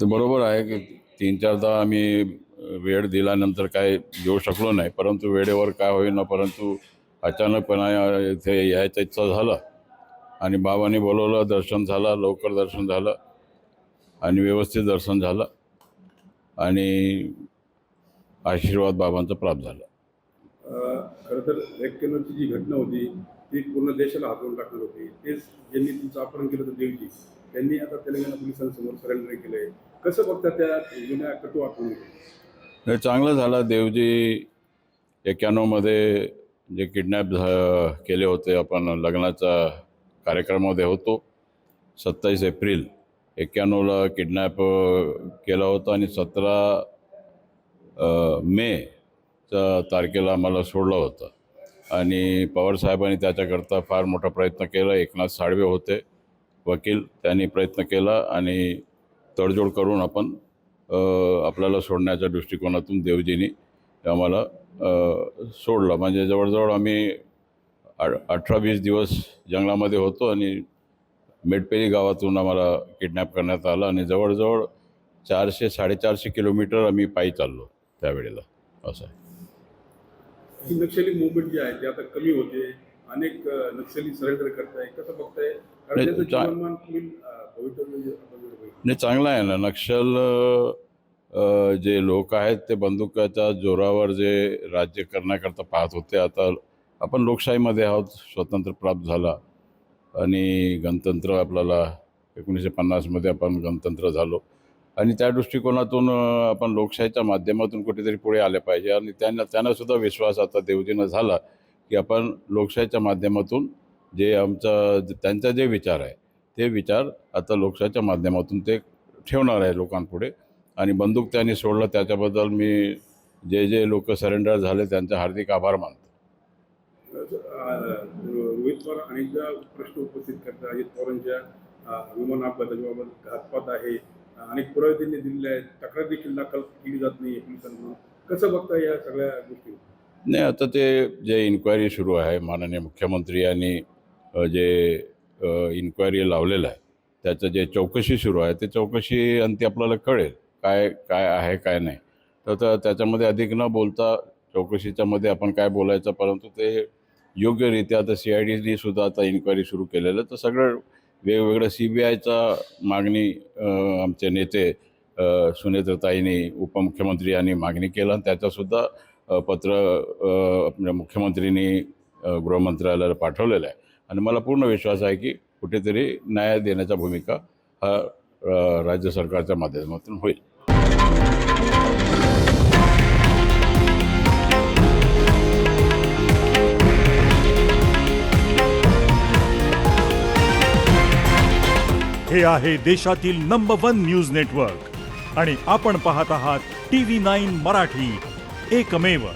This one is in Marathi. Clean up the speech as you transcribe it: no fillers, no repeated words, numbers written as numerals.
ते बरोबर आहे की 3-4दा आम्ही वेळ दिल्यानंतर काय येऊ शकलो नाही, परंतु वेळेवर काय होईना, परंतु अचानकपणे इथे यायचं इच्छा झालं आणि बाबांनी बोलवलं, दर्शन झालं, लवकर दर्शन झालं आणि व्यवस्थित दर्शन झालं आणि आशीर्वाद बाबांचा प्राप्त झाला. खरं तर 91 जी घटना होती ती पूर्ण देशाला हातवून टाकणार होती. तेच ज्यांनी तुमचं अपहरण केलं होतं देवजी, त्यांनी आता तेलंगणा पोलिसांसमोर सरेंडर केलंय. कसं बघता त्या जुन्या कटू आठवणी? हे चांगलं झालं. देवजी 91मध्ये जे किडनॅप केले होते, आपण लग्नाचा कार्यक्रमामध्ये होतो. 27 एप्रिल 91ला किडनॅप केला होता आणि 17 मेच्या तारखेला आम्हाला सोडलं होतं आणि पवारसाहेबांनी त्याच्याकरता फार मोठा प्रयत्न केला. एकनाथ साळवे होते वकील, त्यांनी प्रयत्न केला आणि तडजोड करून आपण आपल्याला सोडण्याच्या दृष्टिकोनातून देवजींनी आम्हाला सोडलं. म्हणजे जवळजवळ आम्ही 18-20 दिवस जंगलामध्ये होतो आणि मेटपेरी गावातून आम्हाला किडनॅप करण्यात आलं आणि जवळजवळ 400-450 किलोमीटर आम्ही पायी चाललो त्यावेळेला. असं आहे. ही नक्षली मुवमेंट जी आहे ती आता कमी होते, अनेक नक्षली सरेंडर करताय, कसं बघताय? कारण त्याचं जीवनमान भवितव्य नाही, चांगलं आहे ना. नक्षल जे लोक आहेत ते बंदुकाच्या जोरावर जे राज्य करण्याकरता पाहत होते, आता आपण लोकशाहीमध्ये आहोत, स्वतंत्र प्राप्त झाला आणि गणतंत्र आपल्याला 1950मध्ये आपण गणतंत्र झालो आणि त्या दृष्टिकोनातून आपण लोकशाहीच्या माध्यमातून कुठेतरी पुढे आले पाहिजे आणि त्यांनासुद्धा विश्वास आता देवजींना झाला की आपण लोकशाहीच्या माध्यमातून जे त्यांचा जे विचार आहे ते विचार आता लोकशाहीच्या माध्यमातून ते ठेवणार आहे लोकांपुढे. आणि बंदूक त्यांनी सोडलं त्याच्याबद्दल मी जे लोक सरेंडर झाले त्यांचे हार्दिक आभार मानतो. रोहित पवार अनेकदा प्रश्न उपस्थित करतात. अजित पवारांच्या विमान अपघाताच्या बाबत घातपात आहे, अनेक पुरावे त्यांनी दिलेले आहेत, तक्रार देखील दाखल केली जात नाही पोलिसांकडून. कसं बघता या सगळ्या गोष्टी? नाही, आता ते जे इन्क्वायरी सुरू आहे, माननीय मुख्यमंत्री यांनी जे इन्क्वायरी लावलेलं आहे त्याचं जे चौकशी सुरू आहे ते चौकशी अंती आपल्याला कळेल काय काय आहे काय नाही. तर त्याच्यामध्ये अधिक न बोलता चौकशीच्यामध्ये आपण काय बोलायचं, परंतु ते योग्यरित्या आता CIDने सुद्धा आता इन्क्वायरी सुरू केलेलं. तर सगळं वेगवेगळं CBIचा मागणी आमचे नेते सुनेत्रताईंनी, उपमुख्यमंत्री यांनी मागणी केलं आणि त्याचासुद्धा पत्र आपल्या मुख्यमंत्रींनी गृहमंत्रालयाला पाठवलेलं आहे आणि मला पूर्ण विश्वास आहे की कुठेतरी न्याय देण्याचा भूमिका हा राज्य सरकारच्या माध्यमातून होईल. हे आहे देशातील नंबर 1 न्यूज नेटवर्क आणि आपण पाहत आहात TV9 मराठी, एकमेव.